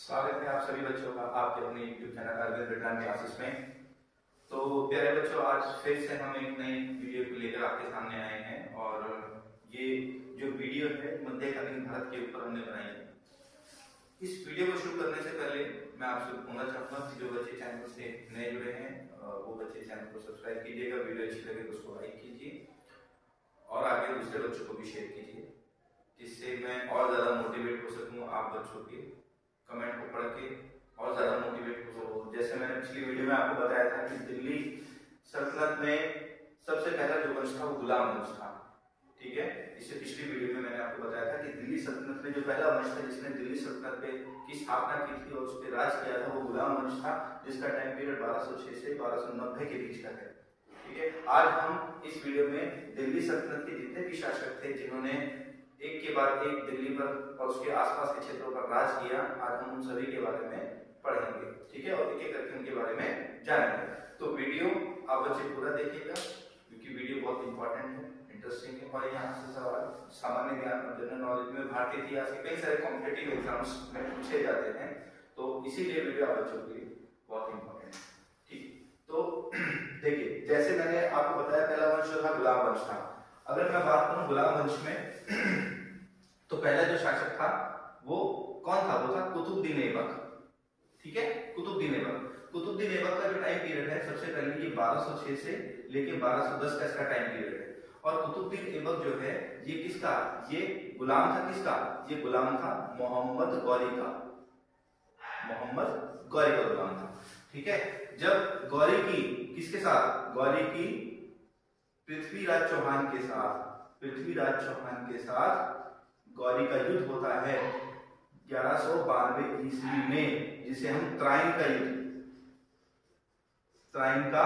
स्वागत है आप सभी बच्चों का आपके अपने YouTube चैनल अरविंद विज्ञान क्लासेस में। तो प्यारे बच्चों, आज फिर से हम एक नई वीडियो को लेकर आपके सामने आए हैं और ये जो वीडियो है मध्यकालीन भारत के ऊपर हमने बनाई है। इस वीडियो को शुरू करने से पहले मैं आपसे बोलना चाहूंगा कि जो बच्चे चैनल से नए जुड़े हैं वो बच्चे चैनल को सब्सक्राइब कीजिएगा, वीडियो अच्छी लगे तो उसको लाइक कीजिए और आगे दूसरे बच्चों को भी शेयर कीजिए, जिससे मैं और ज्यादा मोटिवेट हो सकूं आप बच्चों के कमेंट को पढ़ के और ज्यादा मोटिवेट हो सकूं। जैसे मैंने पिछली वीडियो में आपको बताया था कि दिल्ली सल्तनत में सबसे पहला जो वंश था वो गुलाम वंश था। ठीक है, इससे पिछली वीडियो में मैंने आपको बताया था कि दिल्ली सल्तनत में जो पहला वंश था जिसने दिल्ली सल्तनत की स्थापना की थी और उस पर राज किया था वो गुलाम वंश था, जिसका टाइम पीरियड 1206 से 1290 के बीच का है। ठीक है, आज हम इस वीडियो में दिल्ली सल्तनत के जितने भी शासक थे जिन्होंने एक के बाद एक दिल्ली पर और उसके आसपास के क्षेत्रों पर राज किया, आज हम उन सभी के बारे में पढ़ेंगे। ठीक है, और एक एक करके उनके बारे में जानेंगे। तो वीडियो आप बच्चे पूरा देखिएगा क्योंकि वीडियो बहुत इंपॉर्टेंट है, इंटरेस्टिंग है और यहाँ से सवाल सामान्य ज्ञान और जनरल नॉलेज में भारतीय इतिहास के कई सारे कॉम्पिटिटिव एग्जाम्स में पूछे जाते हैं, तो इसीलिए वीडियो आप बच्चों के लिए बहुत इंपॉर्टेंट है। ठीक, तो देखिए जैसे मैंने आपको बताया पहला वंश जो था गुलाम वंश था। अगर मैं बात करूं गुलाम वंश में तो पहला जो शासक था वो कौन था? वो था कुतुबुद्दीन ऐबक। ठीक है, कुतुबुद्दीन ऐबक। कुतुबुद्दीन ऐबक का जो टाइम पीरियड है सबसे पहले ये 1206 से लेके 1210 का इसका टाइम पीरियड है। और कुतुबुद्दीन ऐबक जो है ये किसका? ये गुलाम था। किसका? ये गुलाम था मोहम्मद गौरी का। मोहम्मद गौरी का गुलाम था। ठीक है, जब गौरी की किसके साथ? गौरी की पृथ्वीराज चौहान के साथ, पृथ्वीराज चौहान के साथ गौरी का युद्ध होता है 1192 ईस्वी में, जिसे हम त्राइन का युद्ध, त्राइन का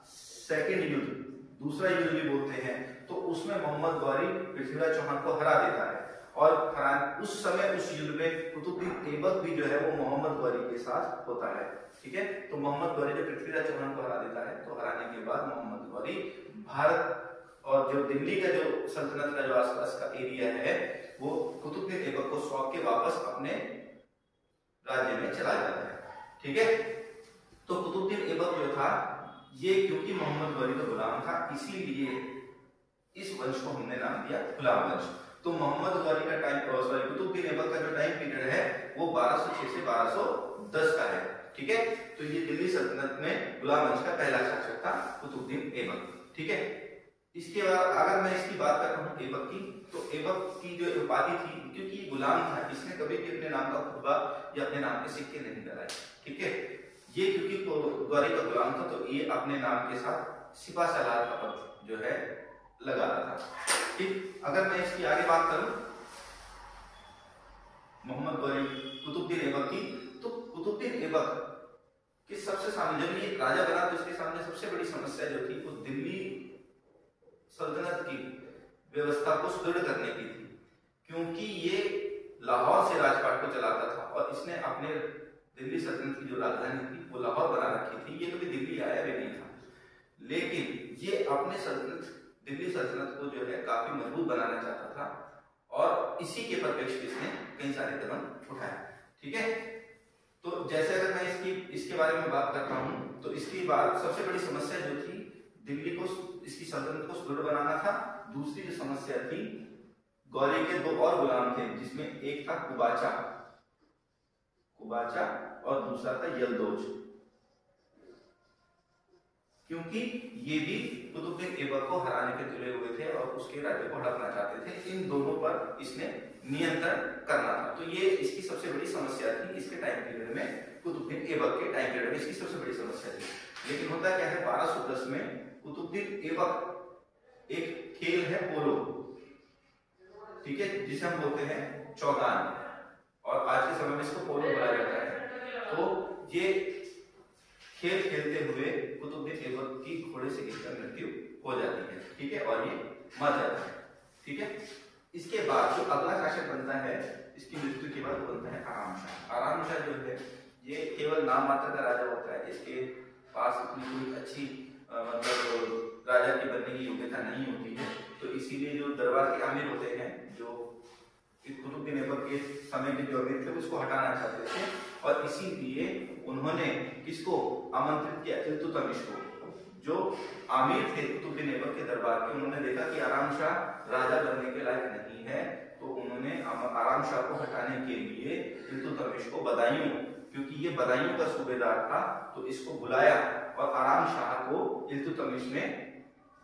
सेकंड युद्ध, दूसरा युद्ध भी बोलते हैं। तो उसमें मोहम्मद गौरी पृथ्वीराज चौहान को हरा देता है और उस समय उस युद्ध में कुतुबुद्दीन ऐबक भी जो है वो मोहम्मद गौरी के साथ होता है। ठीक है, तो मोहम्मद गौरी जब पृथ्वीराज चौहान को हरा देता है तो हराने के बाद मोहम्मद गौरी भारत और जो दिल्ली का जो सल्तनत का जो आसपास का एरिया है वो कुतुबुद्दीन ऐबक को सौंप के वापस अपने राज्य में चला जाता है। ठीक है, तो कुतुबुद्दीन ऐबक जो था ये क्योंकि मोहम्मद गौरी का गुलाम था इसीलिए इस वंश को हमने नाम दिया गुलाम वंश। तो मोहम्मद गौरी का टाइम कुतुबुद्दीन ऐबक का जो टाइम पीरियड है वो 1206 से 1210 का है। ठीक है, तो ये दिल्ली सल्तनत में गुलाम वंश का पहला शासक था कुतुबुद्दीन ऐबक। ठीक है, इसके बाद अगर मैं इसकी बात कर रहा हूँ ऐबक की, तो ऐबक की जो उपाधि थी, क्योंकि ये गुलाम था इसने कभी भी अपने नाम का खुतबा या अपने नाम के सिक्के नहीं लगाए। ठीक है, ये क्योंकि गौरी का गुलाम था तो ये अपने नाम के साथ सिपा सलार का पद जो है लगा रहा था। ठीक, अगर मैं इसकी आगे बात करूं मोहम्मद गौरी कुतुबुद्दीन ऐबक की, तो कुतुबुद्दीन ऐबक के सबसे सामने जब ये राजा बना तो इसके सामने सबसे बड़ी समस्या जो थी वो दिल्ली सल्तनत की व्यवस्था को सुदृढ़ करने की थी, क्योंकि ये लाहौर से राजपाट को चलाता था और इसने अपने दिल्ली सल्तनत की जो राजधानी थी वो लाहौर बना रखी थी। ये कभी दिल्ली आया भी नहीं था, लेकिन ये अपने सल्तनत दिल्ली सल्तनत को जो है काफी मजबूत बनाना चाहता था और इसी के परिप्रेक्ष्य में इसने कई सारे कदम उठाए। ठीक है, तो जैसे अगर मैं इसके बारे में बात करता हूं तो इसकी बात सबसे बड़ी समस्या जो थी दिल्ली को, इसकी सल्तनत को सुदृढ़ बनाना था। दूसरी जो समस्या थी, गौरी के दो और गुलाम थे जिसमें एक था कुबाचा और दूसरा था यलदोज, क्योंकि ये भी कुतुबुद्दीन ऐबक को हराने के तुले हुए थे और उसके राज्य को हड़पना चाहते थे। इन दोनों पर इसने नियंत्रण करना था, तो ये इसकी सबसे बड़ी समस्या थी इसके टाइम पीरियड में। कुतुबुद्दीन ऐबक के टाइम पीरियड में इसकी सबसे बड़ी समस्या थी। लेकिन होता क्या है, 1210 में कुतुबुद्दीन ऐबक एक खेल है पोलो, ठीक है, जिसे हम बोलते हैं चौगान और आज के समय में इसको पोलो बोला जाता है। तो ये खेल खेलते हुए कुतुबुद्दीन ऐबक की घोड़े से गिरकर मृत्यु हो जाती है। ठीक है, और ये मर जाता है। ठीक है, इसके बाद जो अगला शासक बनता है इसकी मृत्यु के बाद बनता है आराम शाह। आराम शाह जो है ये केवल नाम मात्र का राजा होता है, इसके पास इतनी कोई अच्छी मतलब राजा की बनने की योग्यता नहीं होती है, तो इसीलिए जो दरबार के आमिर होते हैं जो कुतुबुद्दीन ऐबक के समय के जो अमीर थे उसको हटाना चाहते थे और इसीलिए उन्होंने किसको आमंत्रित किया? इल्तुतमिश को, जो आमिर थे कुतुब ऐबक के दरबार के। उन्होंने देखा कि आराम शाह राजा बनने के लायक नहीं है, तो उन्होंने आराम शाह को हटाने के लिए इल्तुतमिश को बदायूं, क्योंकि ये बदायूं का सूबेदार था, तो इसको बुलाया और आराम शाह को इल्तुतमिश ने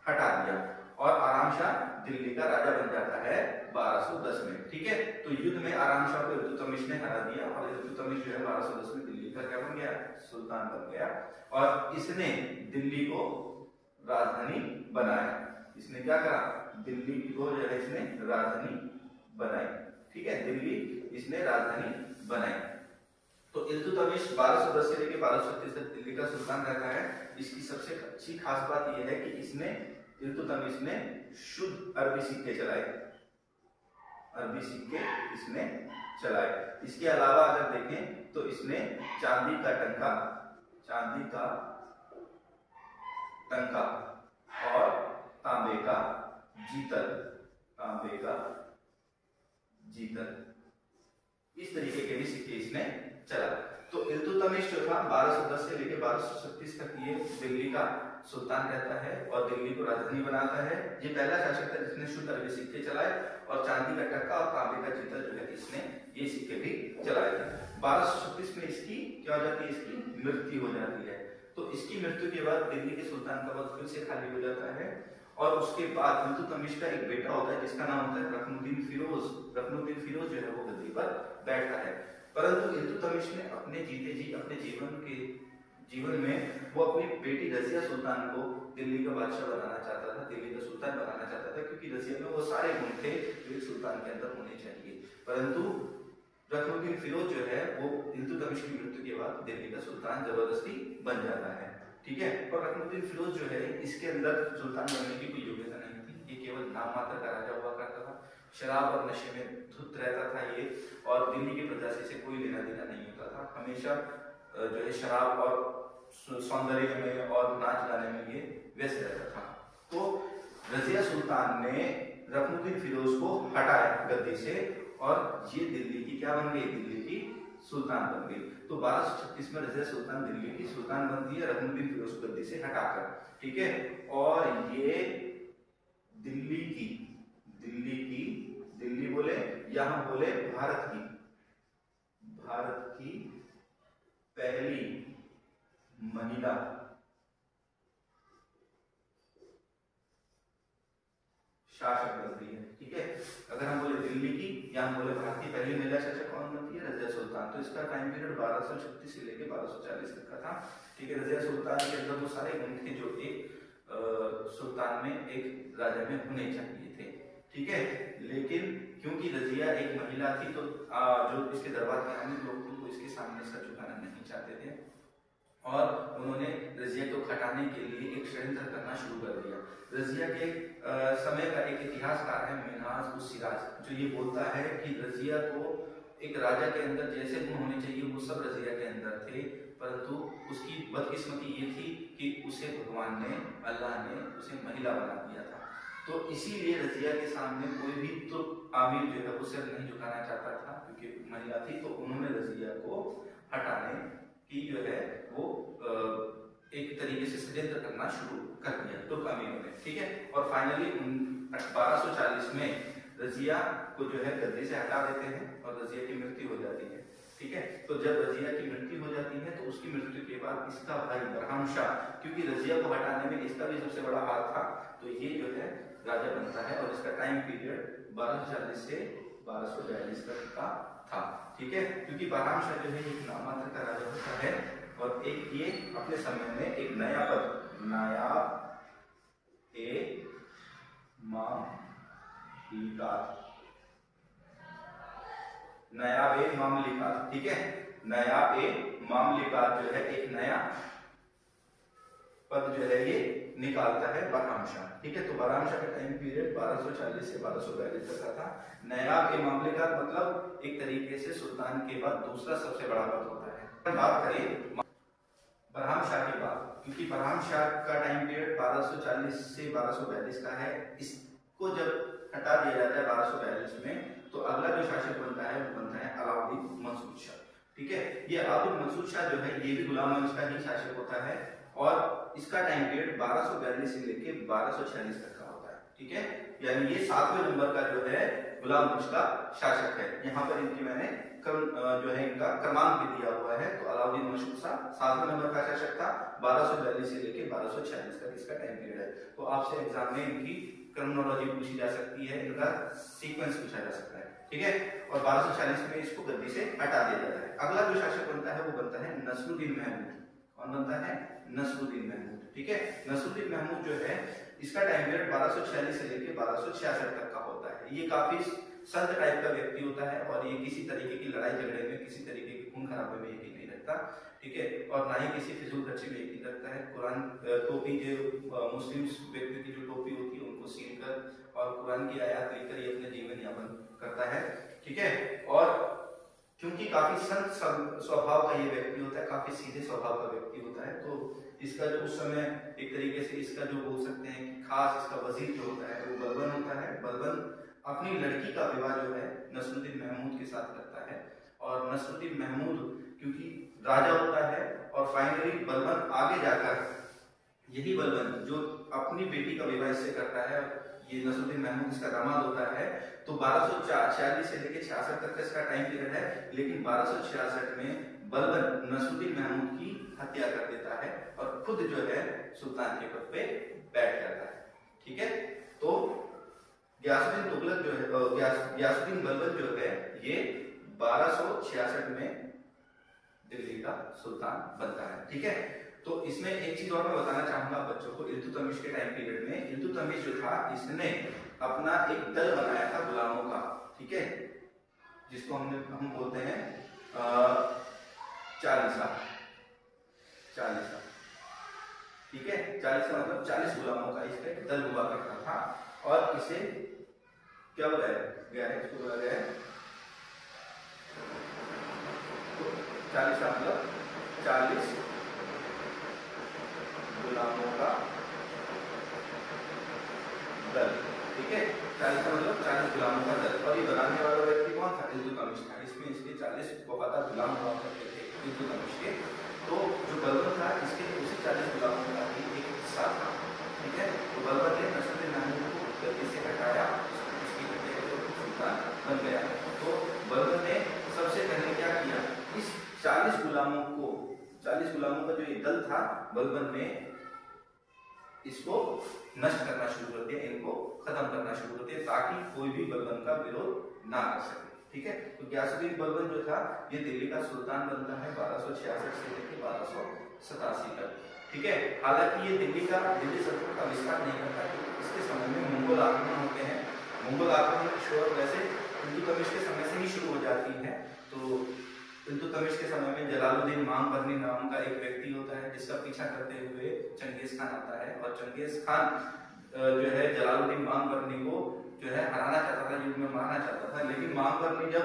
हटा दिया और आराम शाह दिल्ली का राजा बन जाता है 1210 में। ठीक है, तो युद्ध में आराम शाह को इल्तुतमिश ने हरा दिया और इल्तुतमिश जो है 1210 में दिल्ली का क्या बन गया? सुल्तान बन गया। और इसने दिल्ली को राजधानी बनाया। इसने क्या करा? दिल्ली को जो है इसने राजधानी बनाई। ठीक है, दिल्ली इसने राजधानी बनाई। तो इल्तुतमिश 1210 से लेकर 1236 तक दिल्ली का सुल्तान रहता है। इसकी सबसे अच्छी खास बात यह है कि इल्तुतमिश ने शुद्ध अरबी सिक्के चलाए, अरबी सिक्के इसने चलाए। इसके अलावा अगर देखें तो इसने चांदी का टंका और तांबे का जीतल, इस तरीके के भी सिक्के इसने चला। तो इल्तुतमिश जो था 1210 से लेकर 1236 तक ये दिल्ली का सुल्तान रहता है और दिल्ली को राजधानी बनाता है। ये पहला शासक था जिसने शुद्ध अरबी सिक्के चलाए और चांदी का टक्का और तांबे का जीतल जो है इसने ये सिक्के भी चलाए थे। 1236 में इसकी क्या हो जाती है? इसकी मृत्यु हो जाती है। तो इसकी मृत्यु के बाद दिल्ली के सुल्तान का पद फिर से खाली हो जाता है और उसके बाद इल्तुतमिश का एक बेटा होता है जिसका नाम होता है रकनुद्दीन फिरोज। रकनुद्दीन फिरोज जो है वो गद्दी पर बैठता है, परंतु इल्तुतमिश ने अपने जीते जी अपने जीवन में वो अपनी बेटी रजिया सुल्तान को दिल्ली का बादशाह बनाना चाहता था, दिल्ली का सुल्तान बनाना चाहता था, क्योंकि रजिया में वो सारे गुण थे जो एक सुल्तान के अंदर होने चाहिए। परंतु रकनुद्दीन फिरोज जो है वो इल्तुतमिश की मृत्यु के बाद दिल्ली का सुल्तान जबरदस्ती बन जाता है। ठीक है, और रकनुद्दीन फिरोज जो है इसके अंदर सुल्तान बनने की कोई योग्यता नहीं थी, ये केवल नाम मात्र का राजा हुआ करता था, शराब और नशे में धुत रहता था ये, और दिल्ली की प्रजा से कोई लेना देना नहीं होता था। हमेशा जो है शराब और सौंदर्य में और नाच गाने में ये व्यस्त रहता था। तो रजिया सुल्तान ने रकनुद्दीन फिरोज को हटाया गद्दी से और ये दिल्ली की क्या बन गई? दिल्ली की सुल्तान बन गई। तो 1236 में रजिया सुल्तान दिल्ली की सुल्तान बनती है रकनुद्दीन फिरोज को गद्दी से हटाकर। ठीक है, और ये दिल्ली बोले, यहां बोले भारत की पहली महिला शासक बनती है। ठीक है, अगर हम बोले दिल्ली की, यहां बोले भारत की पहली महिला शासक कौन बनती है? रजिया सुल्तान। तो इसका टाइम पीरियड 1236 से लेकर 1240 तक का था। ठीक है, रजिया सुल्तान के अंदर वो सारे गुण थे जो एक सुल्तान में, एक राजा में होने चाहिए थे। ठीक है, लेकिन क्योंकि रजिया एक महिला थी तो जो इसके दरबार के अन्य लोग थे वो इसके सामने सर झुकाना नहीं चाहते थे और उन्होंने रजिया को हटाने के लिए एक षड्यंत्र करना शुरू कर दिया। रजिया के समय का एक इतिहासकार है मिन्हाज-उस-सिराज, जो ये बोलता है कि रजिया को एक राजा के अंदर जैसे गुण होने चाहिए वो सब रजिया के अंदर थे, परंतु उसकी बदकिस्मती ये थी कि उसे भगवान ने, अल्लाह ने उसे महिला बना दिया था। तो इसीलिए रजिया के सामने कोई भी तो आमिर जो है वो सिर नहीं झुकाना चाहता था क्योंकि महिला थी। तो उन्होंने रजिया को हटाने की जो है वो एक तरीके से षड्यंत्र करना शुरू कर दिया तो अमीरों ने। ठीक है, और फाइनली 1240 में रजिया को जो है गद्दी से हटा देते हैं और रजिया की मृत्यु हो जाती है। ठीक है, तो जब रजिया की मृत्यु हो जाती है तो उसकी मृत्यु के बाद इसका भाई बरहम शाह, क्योंकि रजिया को हटाने में इसका भी सबसे बड़ा हाथ था, तो ये जो है राजा बनता है और इसका टाइम पीरियड 1240 से 1242 तक का था। ठीक है, क्योंकि बरहम शाह जो है एक नामांतर का राजा होता है और एक ये अपने समय में एक नया पद नायाब-ए-मामलिकात, ठीक है, नायाब-ए-मामलिकात जो है एक नया पद जो है ये निकालता है बरहम शाह। ठीक है, तो बरहम शाह का टाइम पीरियड 1240 से 1242 तक का था। नायाब-ए-मामलिकात मतलब एक तरीके से सुल्तान के बाद दूसरा सबसे बड़ा पद होता है। बात करें बरहम शाह की बात, क्योंकि बरहम शाह का टाइम पीरियड 1240 से 1242 का है, इसको जब हटा दिया जाता है 1242 में, तो अगला जो शासक बनता है वो बनता है अलाउद्दीन मंसूर शाह। ठीक है। ये अब्दुल मकसूद शाह जो है ये भी गुलाम वंश का ही शासक होता है और इसका टाइम पीरियड 1242 से लेके 1246 तक का होता है, ठीक है। यानी ये 7वें नंबर का जो है गुलाम वंश का शासक है। यहाँ पर इनकी मैंने जो है इनका क्रमांक भी दिया हुआ है। तो अलाउद्दीन मशहूर शाह 7वें नंबर का शासक था, 1242 से लेके 1246 तक इसका टाइम पीरियड है। तो आपसे एग्जाम में इनकी क्रोनोलॉजी पूछी जा सकती है, इनका सीक्वेंस पूछा जा सकता है, ठीक है। और 1240 में इसको गद्दी से हटा दिया जाता है। अगला जो शासक बनता है वो बनता है नसरुद्दीन महमूद। कौन बनता है? नसरुद्दीन महमूद, ठीक है। नसरुद्दीन महमूद जो है इसका टाइम पीरियड 1246 से लेके 1266 तक का होता है। ये काफी संत टाइप का व्यक्ति होता है और ये किसी तरीके की लड़ाई झगड़े में, किसी तरीके की खून खराबे में यकीन नहीं रखता, ठीक है। और ना ही किसी फिजूल खर्ची में यकीन रखता है। कुरान टोपी जो मुस्लिम व्यक्ति की जो टोपी होती है उनको सील कर और कुरान की आयत लेकर ये अपने जीवन यापन करता है, ठीक है। और क्योंकि काफी संत स्वभाव का ये व्यक्ति होता है, काफी सीधे स्वभाव का व्यक्ति होता है, तो इसका जो उस समय एक तरीके से इसका जो बोल सकते हैं कि खास इसका वजीर जो होता है वो बलबन होता है। बलबन अपनी लड़की का विवाह जो है नसरुद्दीन महमूद के साथ करता है और नसरुद्दीन महमूद क्योंकि राजा होता है और फाइनली बलबन आगे जाकर यही बलबन जो अपनी बेटी का विवाह इससे करता है, ये नसरुद्दीन महमूद इसका दामाद होता है। तो 1246 से लेकर 66 तक का इसका टाइम पीरियड है, लेकिन 1266 में बलबन नसरुद्दीन महमूद की हत्या कर देता है और खुद जो है सुल्तान के पद पे बैठ जाता है, ठीक है। तो गियासुद्दीन तुगलक जो है गियासुद्दीन बलबन जो है ये 1266 में दिल्ली का सुल्तान बनता है, ठीक है। तो इसमें एक चीज और मैं बताना चाहूंगा बच्चों को, इल्तुतमिश के टाइम पीरियड में इल्तुतमिश जो था इसने अपना एक दल बनाया था गुलामों का, ठीक है, जिसको हम बोलते हैं चालीसा, ठीक है। 40 का मतलब 40 गुलामों का इसका एक दल हुआ करता था और इसे क्या बुलाया गया है? इसको बुलाया गया है 40 का मतलब 40 गुलामों का दल, ठीक है। 40 का मतलब 40 गुलामों का दल। और ये बनाने वाला व्यक्ति कौन था? इल्तुतमिश था। इसमें इसके 40 वफादार गुलाम हुआ करते थे इल्तुतमिश के। तो जो बलबन था इसके उसी 40 गुलामों का ही एक हिस्सा था, ठीक है। तो बलबन ने नसरुद्दीन महमूद को गद्दी से हटाया, उसकी हत्या करके सुल्तान बन गया। तो बलबन ने सबसे पहले क्या किया, इस 40 गुलामों का जो ये दल था बलबन ने इसको नष्ट करना शुरू कर दिया, इनको खत्म करना शुरू कर दिया ताकि कोई भी बलबन का विरोध ना कर सके, ठीक है। तो गियासुद्दीन बलबन जो था ये दिल्ली का सुल्तान बनता है 1266 से लेकर 1287 तक, ठीक है। हालांकि ये दिल्ली सल्तनत का विस्तार नहीं करता क्योंकि इसके समय में मंगोल आक्रमण होते हैं। मंगोल आक्रमण की शुरुआत वैसे इल्तुतमिश के समय से ही शुरू हो जाती है। तो इल्तुतमिश के समय में जलालुद्दीन मांगबरनी नाम का एक व्यक्ति होता है जिसका पीछा करते हुए चंगेज खान आता है और चंगेज खान जो है जलालुद्दीन मांगबरनी को जो है हराना चाहता था, युद्ध में मारना चाहता था। लेकिन मांगबरनी जब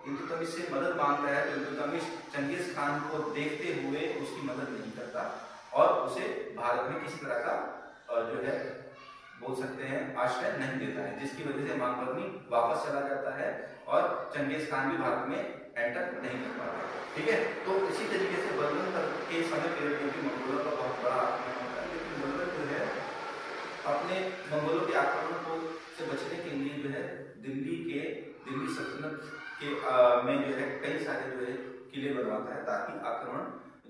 इल्तुतमिश से मदद मांगता है तो इल्तुतमिश चंगेज खान को देखते हुए उसकी मदद नहीं करता और उसे भारत में किसी तरह का जो है बोल सकते हैं आश्रय नहीं देता है, जिसकी वजह से मांगबरनी वापस चला जाता है और चंगेज खान भी भारत में एंटर नहीं कर पाता, ठीक है। तो इसी तरीके से बलबन के समय पीरियड में भी मंगोलों का बहुत बड़ा आक्रमण होता है, लेकिन बलबन जो है अपने मंगोलों के आक्रमण को से बचने के लिए जो है दिल्ली सल्तनत के में जो है कई सारे जो है किले बनवाता है ताकि आक्रमण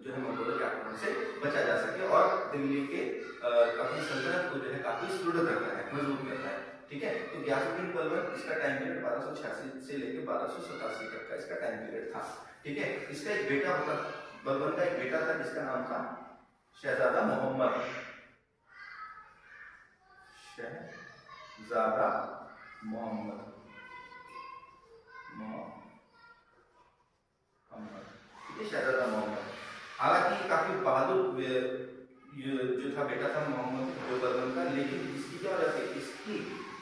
जो है मंगोलों के आक्रमण से बचा जा सके और दिल्ली के अपनी सल्तनत को जो है काफी सुदृढ़ करता है, मजबूत करता है, ठीक है। तो गियासुद्दीन बलबन इसका टाइम पीरियड 1286 से लेकर 1287 तक का इसका टाइम पीरियड था, ठीक है। इसका एक बेटा होता, बलबन का एक बेटा था जिसका नाम था शहजादा मोहम्मद, शहजादा मोहम्मद, ठीक है, शहजादा मोहम्मद। हालांकि काफी बहादुर जो था बेटा था मोहम्मद जो बलबन का, लेकिन इसकी क्या हो जाती है, इसकी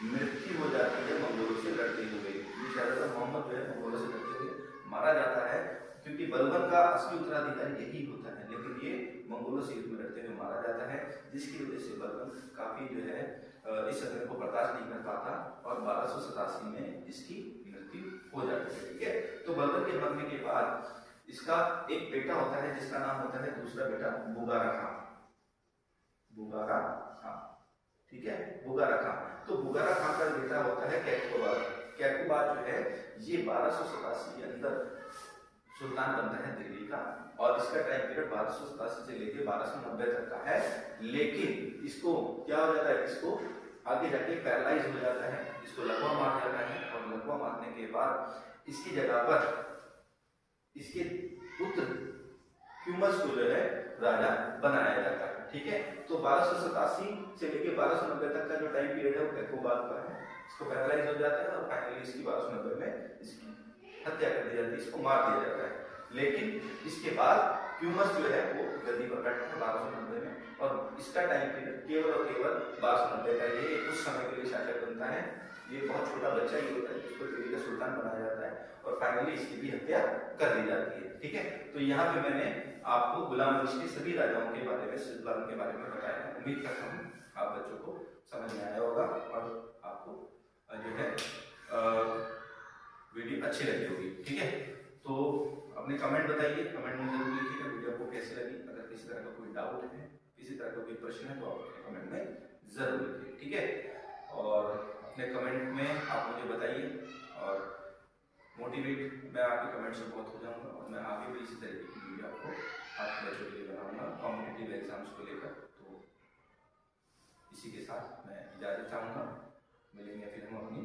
मृत्यु हो जाती है मंगोलों से लड़ते हुए। ये शहजादा मोहम्मद जो है मंगोलों से लड़ते हुए मारा जाता है क्योंकि बलबन का असली उत्तराधिकारी यही होता है, लेकिन ये मंगोलों से युद्ध में लड़ते हुए मारा जाता है, जिसकी वजह से बलबन काफी जो है इस सदमे को बर्दाश्त नहीं कर पाता और 1287 में इसकी मृत्यु हो जाती है, ठीक है। तो बलबन के मरने के बाद इसका एक बेटा होता है जिसका नाम होता है दूसरा बेटा बुगारा खां। बुगारा खां, ठीक है, बुगारा खां। तो बुगारा खां का बेटा होता है कैकुबाद। कैकुबाद जो है ये 1287 के अंदर सुल्तान बनता है दिल्ली का, और इसका टाइम पीरियड 1287 से लेकर 1290 तक का है। लेकिन इसको क्या हो जाता है, इसको आगे जाके पैरालाइज हो जाता है, इसको लकवा मार जाता है, और लकवा मारने के बाद इसकी जगह पर इसके पुत्र क्यूमस को जो है राजा बनाया जाता है, ठीक है। तो 1287 से लेकर 1290 तक का जो टाइम पीरियड है वो कैकुबाद का है, इसको पैरालाइज हो जाता है, और फाइनली इसकी 1290 में इसकी हत्या कर दी जाती है, इसको मार दिया जाता है। लेकिन इसके बाद क्यूमस जो है वो गद्दी पर बैठता है 1290 में, और इसका टाइम पीरियड केवल और केवल 1290 का। ये उस समय के लिए शासक बनता है, ये बहुत छोटा बच्चा ही होता है जिसको दिल्ली का सुल्तान बनाया जाता है, और फाइनली इसकी भी हत्या कर दी जाती है, ठीक है। तो यहाँ पे मैंने आपको गुलाम वंश के सभी राजाओं के बारे में, सुल्तान के बारे में बताया। उम्मीद करता हूँ आप बच्चों को समझ में आया होगा, और आपको जो है वीडियो अच्छी लगी होगी, ठीक है। तो अपने कमेंट बताइए, कमेंट में जरूर लिखिएगा वीडियो आपको कैसी लगी। अगर किसी तरह का कोई डाउट है, किसी तरह का कोई प्रश्न है, तो आप अपने कमेंट में जरूर लिखिए, ठीक है। और अपने कमेंट में आप मुझे बताइए, और मोटिवेट मैं आपके कमेंट से बहुत हो जाऊंगा, और मैं आगे भी इसी तरीके की वीडियो आपको आपके बच्चों के लिए बनाऊंगा कॉम्पिटिटिव एग्जाम्स को लेकर। तो इसी के साथ मैं इजाजत चाहूंगा, मिलेंगे फिर हम अपनी